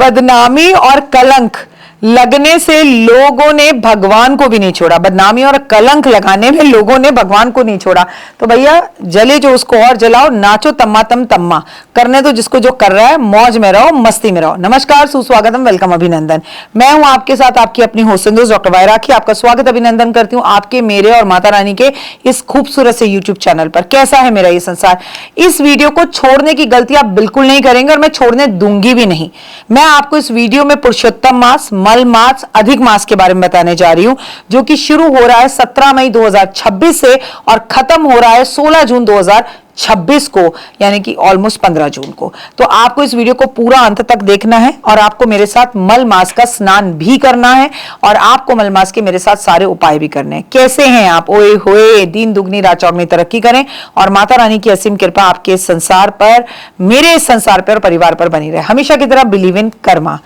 बदनामी और कलंक लगने से लोगों ने भगवान को भी नहीं छोड़ा। बदनामी और कलंक लगाने में लोगों ने भगवान को नहीं छोड़ा। तो भैया जले जो उसको और जलाओ, नाचो तम्मा तम तम्मा, करने तो जिसको जो कर रहा है, मौज में रहो, मस्ती में रहो। नमस्कार, सुस्वागतम, वेलकम, अभिनंदन। मैं हूं आपके साथ आपकी अपनी होस्ट डॉक्टर वायरा राखी। आपका स्वागत अभिनंदन करती हूं आपके, मेरे और माता रानी के इस खूबसूरत से यूट्यूब चैनल पर। कैसा है मेरा ये संसार? इस वीडियो को छोड़ने की गलती आप बिल्कुल नहीं करेंगे और मैं छोड़ने दूंगी भी नहीं। मैं आपको इस वीडियो में पुरुषोत्तम मास, मल मास, अधिक मास के बारे में बताने जा रही हूं, जो कि शुरू हो रहा है 17 मई 2026 से और खत्म हो रहा है 16 जून 2026 को, यानी कि ऑलमोस्ट 15 जून को। तो आपको इस वीडियो को पूरा अंत तक देखना है और आपको मेरे साथ मल मास का स्नान भी करना है और आपको मल मास के मेरे साथ सारे उपाय भी करने हैं। कैसे हैं आप? ओए होए, दिन दुगनी रात चौगनी तरक्की करें और माता रानी की असीम कृपा आपके संसार पर, मेरे संसार पर और परिवार पर बनी रहे। हमेशा की तरह बिलीव इन कर्मा।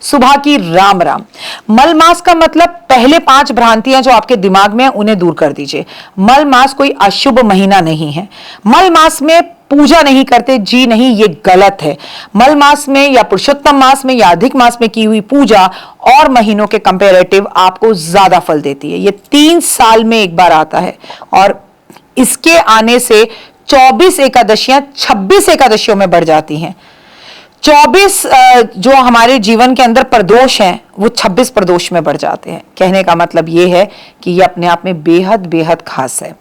सुबह की राम राम। मल मास का मतलब पहले 5 भ्रांतियां जो आपके दिमाग में है उन्हें दूर कर दीजिए। मल मास कोई अशुभ महीना नहीं है। मल मास में पूजा नहीं करते, जी नहीं, ये गलत है। मल मास में या पुरुषोत्तम मास में या अधिक मास में की हुई पूजा और महीनों के कंपैरेटिव आपको ज्यादा फल देती है। ये 3 साल में एक बार आता है और इसके आने से 24 एकादशियां 26 एकादशियों में बढ़ जाती हैं। 24 जो हमारे जीवन के अंदर प्रदोष हैं वो 26 प्रदोष में बढ़ जाते हैं। कहने का मतलब ये है कि ये अपने आप में बेहद बेहद खास है।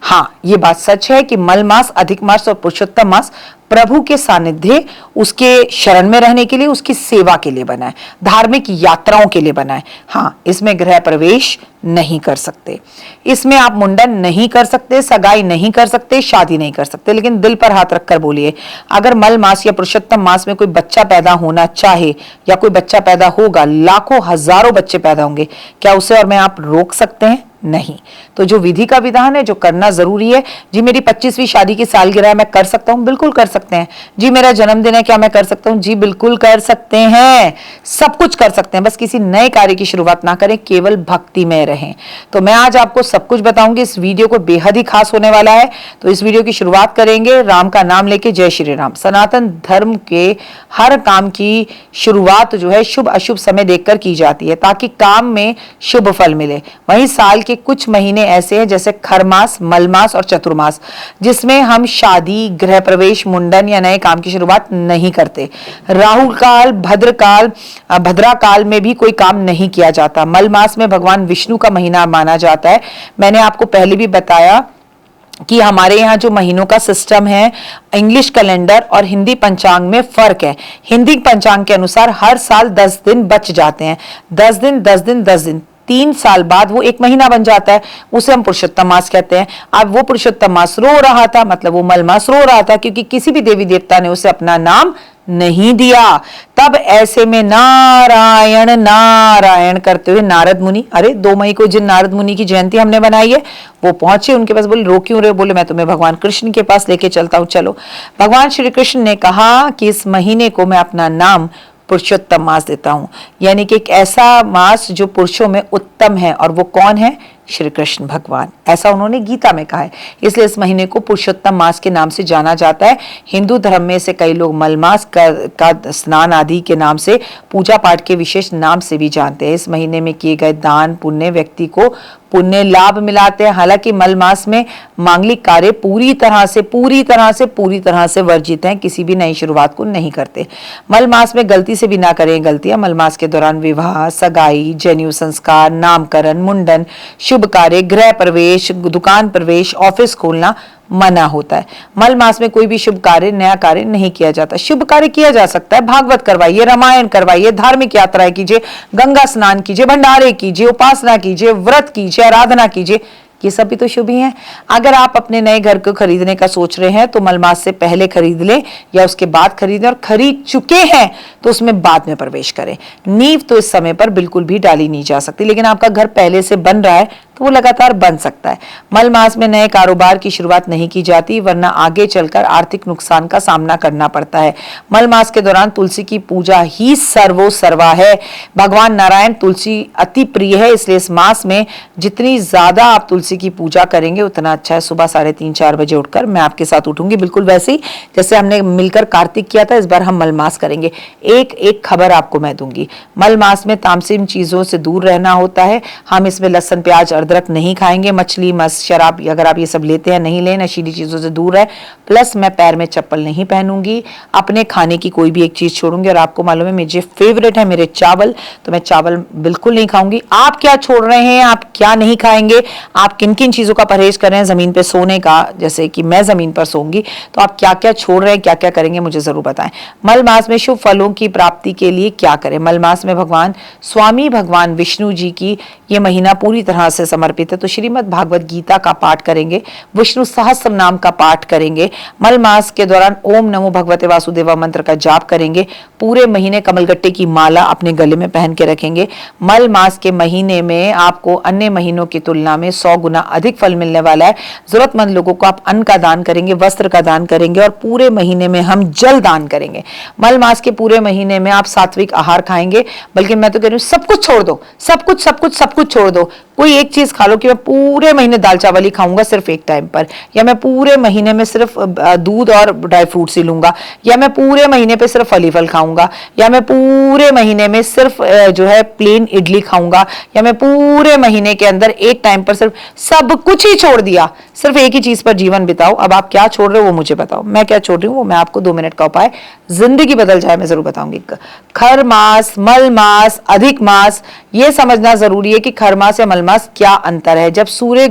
हाँ, ये बात सच है कि मल मास, अधिक मास और पुरुषोत्तम मास प्रभु के सानिध्य, उसके शरण में रहने के लिए, उसकी सेवा के लिए बना है, धार्मिक यात्राओं के लिए बना है। हाँ, इसमें गृह प्रवेश नहीं कर सकते, इसमें आप मुंडन नहीं कर सकते, सगाई नहीं कर सकते, शादी नहीं कर सकते। लेकिन दिल पर हाथ रखकर बोलिए, अगर मल मास या पुरुषोत्तम मास में कोई बच्चा पैदा होना चाहे या कोई बच्चा पैदा होगा, लाखों हजारों बच्चे पैदा होंगे, क्या उसे और मैं आप रोक सकते हैं? नहीं। तो जो विधि का विधान है, जो करना जरूरी है। जी मेरी 25वीं शादी की सालगिरह है, मैं कर सकता हूं? बिल्कुल कर सकते हैं। जी मेरा जन्मदिन है, क्या मैं कर सकता हूं? जी बिल्कुल कर सकते हैं। सब कुछ कर सकते हैं, बस किसी नए कार्य की शुरुआत ना करें, केवल भक्ति में रहें। तो मैं आज आपको सब कुछ बताऊंगी। इस वीडियो को बेहद ही खास होने वाला है। तो इस वीडियो की शुरुआत करेंगे राम का नाम लेके। जय श्री राम। सनातन धर्म के हर काम की शुरुआत जो है शुभ अशुभ समय देखकर की जाती है, ताकि काम में शुभ फल मिले। वहीं साल के कुछ महीने ऐसे हैं जैसे खरमास, मलमास और चतुर्मास, जिसमें हम शादी, गृह प्रवेश, मुंडन या नए काम की शुरुआत नहीं करते। राहु काल, भद्रा काल में भी कोई काम नहीं किया जाता। मल मास में भगवान विष्णु का महीना माना जाता है। मैंने आपको पहले भी बताया कि हमारे यहाँ जो महीनों का सिस्टम है, इंग्लिश कैलेंडर और हिंदी पंचांग में फर्क है। हिंदी पंचांग के अनुसार हर साल 10 दिन बच जाते हैं। 10 दिन 10 दिन 10 दिन, 3 साल बाद वो एक महीना बन जाता है, उसे हम पुरुषोत्तम मास कहते हैं। अब वो पुरुषोत्तम मास रो रहा था, मतलब वो मल मास रो रहा था, क्योंकि किसी भी देवी देवता ने उसे अपना नाम नहीं दिया। तब ऐसे में नारायण नारायण करते हुए नारद मुनि, अरे 2 मई को जिन नारद मुनि की जयंती हमने बनाई है, वो पहुंचे उनके पास। बोले रो क्यों रहे? बोले मैं तुम्हें भगवान कृष्ण के पास लेके चलता हूं, चलो। भगवान श्री कृष्ण ने कहा कि इस महीने को मैं अपना नाम पुरुषोत्तम मास देता हूं, यानी कि एक ऐसा मास जो पुरुषों में उत्तम है। और वो कौन है? श्री कृष्ण भगवान। ऐसा उन्होंने गीता में कहा है। इसलिए इस महीने को पुरुषोत्तम मास के नाम से जाना जाता है। हिंदू धर्म में से कई लोग मल मास का स्नान आदि के नाम से, पूजा पाठ के विशेष नाम से भी जानते हैं। इस महीने में किए गए दान पुण्य व्यक्ति को पुण्य लाभ मिलाते हैं। हालांकि मल मास में मांगलिक कार्य पूरी तरह से वर्जित हैं। किसी भी नई शुरुआत को नहीं करते। मल मास में गलती से भी ना करें गलतियां। मल मास के दौरान विवाह, सगाई, जनेऊ संस्कार, नामकरण, मुंडन, शुभ कार्य, गृह प्रवेश, दुकान प्रवेश, ऑफिस खोलना मना होता है। मल मास में कोई भी शुभ कार्य, नया कार्य नहीं किया जाता। शुभ कार्य किया जा सकता है, भागवत करवाइए, रामायण करवाइए, धार्मिक यात्राएं कीजिए, गंगा स्नान कीजिए, भंडारे कीजिए, उपासना कीजिए, व्रत कीजिए, आराधना कीजिए, ये सब भी तो शुभ ही हैं। अगर आप अपने नए घर को खरीदने का सोच रहे हैं तो मल मास से पहले खरीद लें या उसके बाद खरीदें, और खरीद चुके हैं तो उसमें बाद में प्रवेश करें। नींव तो इस समय पर बिल्कुल भी डाली नहीं जा सकती। लेकिन आपका घर पहले से बन रहा है तो वो लगातार बन सकता है। मल मास में नए कारोबार की शुरुआत नहीं की जाती, वरना आगे चलकर आर्थिक नुकसान का सामना करना पड़ता है। मल मास के दौरान तुलसी की पूजा ही सर्वो सर्वा है। भगवान नारायण तुलसी अति प्रिय है, इसलिए इस मास में जितनी ज्यादा आप तुलसी की पूजा करेंगे उतना अच्छा है। सुबह 3:30-4 बजे उठकर मैं आपके साथ उठूंगी, बिल्कुल वैसे ही जैसे हमने मिलकर कार्तिक किया था। इस बार हम मल मास करेंगे। एक एक खबर आपको मैं दूंगी। मल मास में तामसिक चीजों से दूर रहना होता है। हम इसमें लहसुन, प्याज, अदरक नहीं खाएंगे। मछली, मस, शराब अगर आप ये सब लेते हैं नहीं लें। नशीली चीजों से दूर है। प्लस मैं पैर में चप्पल नहीं पहनूंगी। अपने खाने की कोई भी एक चीज छोड़ूंगी। और आपको मालूम है मुझे फेवरेट है मेरे चावल, तो मैं चावल बिल्कुल नहीं खाऊंगी। आप क्या छोड़ रहे हैं, आप क्या नहीं खाएंगे, आप किन किन चीजों का परहेज कर रहे हैं? जमीन पे सोने का, जैसे कि मैं जमीन पर सोऊंगी, तो आप क्या क्या छोड़ रहे हैं, क्या क्या करेंगे, मुझे जरूर बताएं। मल मास में शुभ फलों की प्राप्ति के लिए क्या करें? मल मास में भगवान विष्णु जी की ये महीना पूरी तरह से समर्पित है, तो श्रीमद् भागवत गीता का पाठ करेंगे, विष्णु सहस्त्र नाम का पाठ करेंगे। मल मास के दौरान ओम नमो भगवते वासुदेवा मंत्र का जाप करेंगे। पूरे महीने कमलगट्टे की माला अपने गले में पहन के रखेंगे। मल मास के महीने में आपको अन्य महीनों की तुलना में 100 गुना अधिक फल मिलने वाला है। जरूरतमंद लोगों को आप अन्न का दान करेंगे, वस्त्र का दान करेंगे, और पूरे महीने में हम जल दान करेंगे। मल मास के पूरे महीने में आप सात्विक आहार खाएंगे, बल्कि मैं तो कह रही हूँ सब कुछ छोड़ दो, सब कुछ छोड़ दो। कोई एक चीज खा लो कि मैं पूरे महीने दाल चावल ही खाऊंगा सिर्फ एक टाइम पर, या मैं पूरे महीने में सिर्फ दूध और ड्राई फ्रूट्स ही लूंगा, या मैं पूरे महीने पे सिर्फ फली फल खाऊंगा, या मैं पूरे महीने में सिर्फ जो है प्लेन इडली खाऊंगा, या मैं पूरे महीने के अंदर एक टाइम पर सिर्फ, सब कुछ ही छोड़ दिया, सिर्फ एक ही चीज पर जीवन बिताओ। अब आप क्या छोड़ रहे हो वो मुझे बताओ। मैं क्या छोड़ रही हूँ वो मैं आपको 2 मिनट का उपाय, जिंदगी बदल जाए, मैं जरूर बताऊंगी। खर मास, मल मास, अधिक मास, ये समझना जरूरी है कि खर मास या मल मास क्या अंतर है। जब सूर्य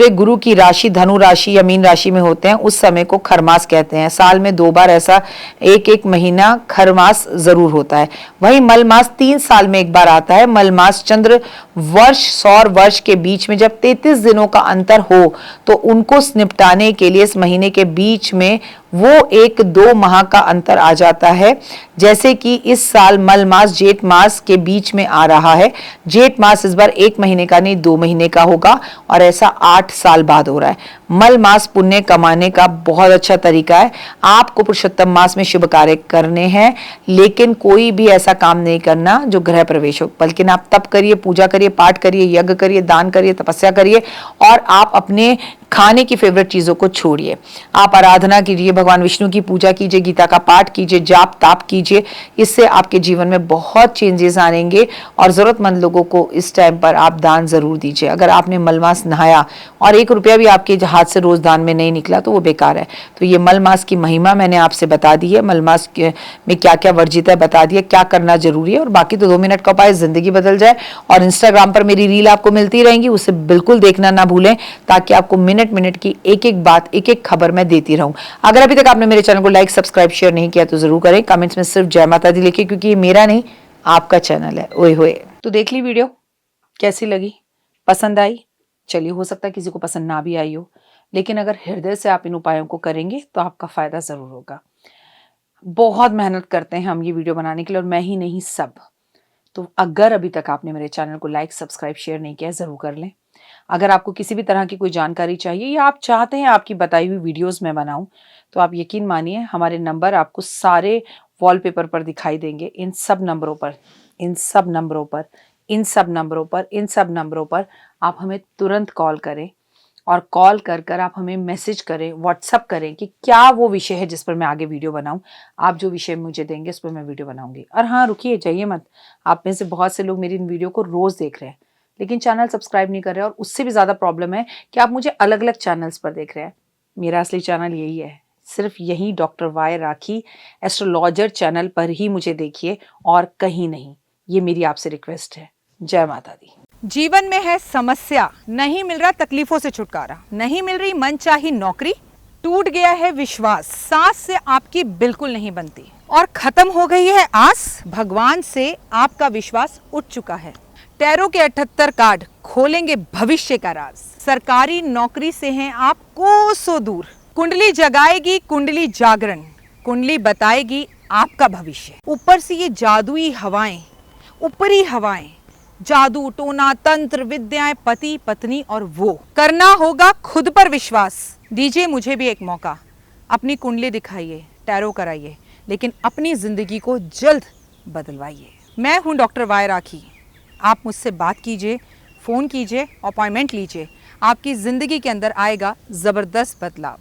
गुरु की राशि धनु राशि या मीन राशि में होते हैं, उस समय को खरमास कहते हैं। साल में 2 बार ऐसा एक महीना खरमास जरूर होता है। वहीं मल मास 3 साल में एक बार आता है। मल मास चंद्र वर्ष सौर वर्ष के बीच में जब 33 दिनों का अंतर हो, तो उनको निपटाने के लिए इस महीने के बीच में वो 1-2 माह का अंतर आ जाता है। जैसे कि इस साल मल मास जेठ मास के बीच में आ रहा है। जेठ मास इस बार 1 महीने का नहीं 2 महीने का होगा, और ऐसा 8 साल बाद हो रहा है। मल मास पुण्य कमाने का बहुत अच्छा तरीका है। आपको पुरुषोत्तम मास में शुभ कार्य करने हैं, लेकिन कोई भी ऐसा काम नहीं करना जो गृह प्रवेश हो, बल्कि आप तप करिए, पूजा करिए, पाठ करिए, यज्ञ करिए, दान करिए, तपस्या करिए, और आप अपने खाने की फेवरेट चीजों को छोड़िए। आप आराधना कीजिए, भगवान विष्णु की पूजा कीजिए, गीता का पाठ कीजिए, जाप ताप कीजिए। इससे आपके जीवन में बहुत चेंजेस आएंगे। और जरूरतमंद लोगों को इस टाइम पर आप दान जरूर दीजिए। अगर आपने मलमास नहाया और 1 रुपया भी आपके हाथ से रोज दान में नहीं निकला तो वो बेकार है। तो ये मलमास की महिमा मैंने आपसे बता दी है, मलमास में क्या क्या वर्जित है बता दिया, क्या करना जरूरी है। और बाकी तो 2 मिनट का उपाय, जिंदगी बदल जाए। और इंस्टाग्राम पर मेरी रील आपको मिलती रहेंगी, उसे बिल्कुल देखना ना भूलें, ताकि आपको मिनट की एक एक बात, एक एक खबर मैं देती रहूं। अगर अभी तक आपने मेरे चैनल को लाइक सब्सक्राइब शेयर नहीं किया तो जरूर करें। कमेंट्स में सिर्फ जय माता दी लिखिए, क्योंकि ये मेरा नहीं आपका चैनल है। ओए होए। तो देख ली वीडियो, कैसी लगी, पसंद आई? चलिए, हो सकता है किसी को पसंद ना भी आई हो, लेकिन अगर हृदय से आप इन उपायों को करेंगे तो आपका फायदा जरूर होगा। बहुत मेहनत करते हैं हम ये वीडियो बनाने के लिए, और मैं ही नहीं सब। तो अगर अभी तक आपने मेरे चैनल को लाइक सब्सक्राइब शेयर नहीं किया, जरूर कर लें। अगर आपको किसी भी तरह की कोई जानकारी चाहिए, या आप चाहते हैं आपकी बताई हुई वीडियोस मैं बनाऊं, तो आप यकीन मानिए हमारे नंबर आपको सारे वॉलपेपर पर दिखाई देंगे। इन सब नंबरों पर आप हमें तुरंत कॉल करें, और कॉल कर आप हमें मैसेज करें, व्हाट्सअप करें कि क्या वो विषय है जिस पर मैं आगे वीडियो बनाऊं। आप जो विषय मुझे देंगे उस पर मैं वीडियो बनाऊंगी। और हाँ, रुकिए, जाइए मत। आप में से बहुत से लोग मेरी इन वीडियो को रोज देख रहे हैं, लेकिन चैनल सब्सक्राइब नहीं कर रहे हैं। और उससे भी ज़्यादा प्रॉब्लम है कि आप मुझे अलग अलग चैनल्स पर देख रहे हैं। मेरा असली चैनल यही है, सिर्फ यही डॉक्टर वाई राखी एस्ट्रोलॉजर चैनल पर ही मुझे देखिए, और कहीं नहीं। ये मेरी आपसे रिक्वेस्ट है। जय माता दी। जीवन में है समस्या, नहीं मिल रहा तकलीफों से छुटकारा, नहीं मिल रही मनचाही नौकरी, टूट गया है विश्वास, सांस से आपकी बिल्कुल नहीं बनती, और खत्म हो गई है आस, भगवान से आपका विश्वास उठ चुका है। टैरो के 78 कार्ड खोलेंगे भविष्य का राज। सरकारी नौकरी से हैं आप कोसों दूर, कुंडली जगाएगी कुंडली जागरण, कुंडली बताएगी आपका भविष्य। ऊपर से ये जादुई हवाएं, ऊपरी हवाएं जादू टोना तंत्र विद्याएं, पति पत्नी और वो। करना होगा खुद पर विश्वास। दीजिए मुझे भी एक मौका, अपनी कुंडली दिखाइए, टैरो कराइए, लेकिन अपनी जिंदगी को जल्द बदलवाइए। मैं हूं डॉक्टर वाई राखी। आप मुझसे बात कीजिए, फ़ोन कीजिए, अपॉइंटमेंट लीजिए। आपकी ज़िंदगी के अंदर आएगा ज़बरदस्त बदलाव।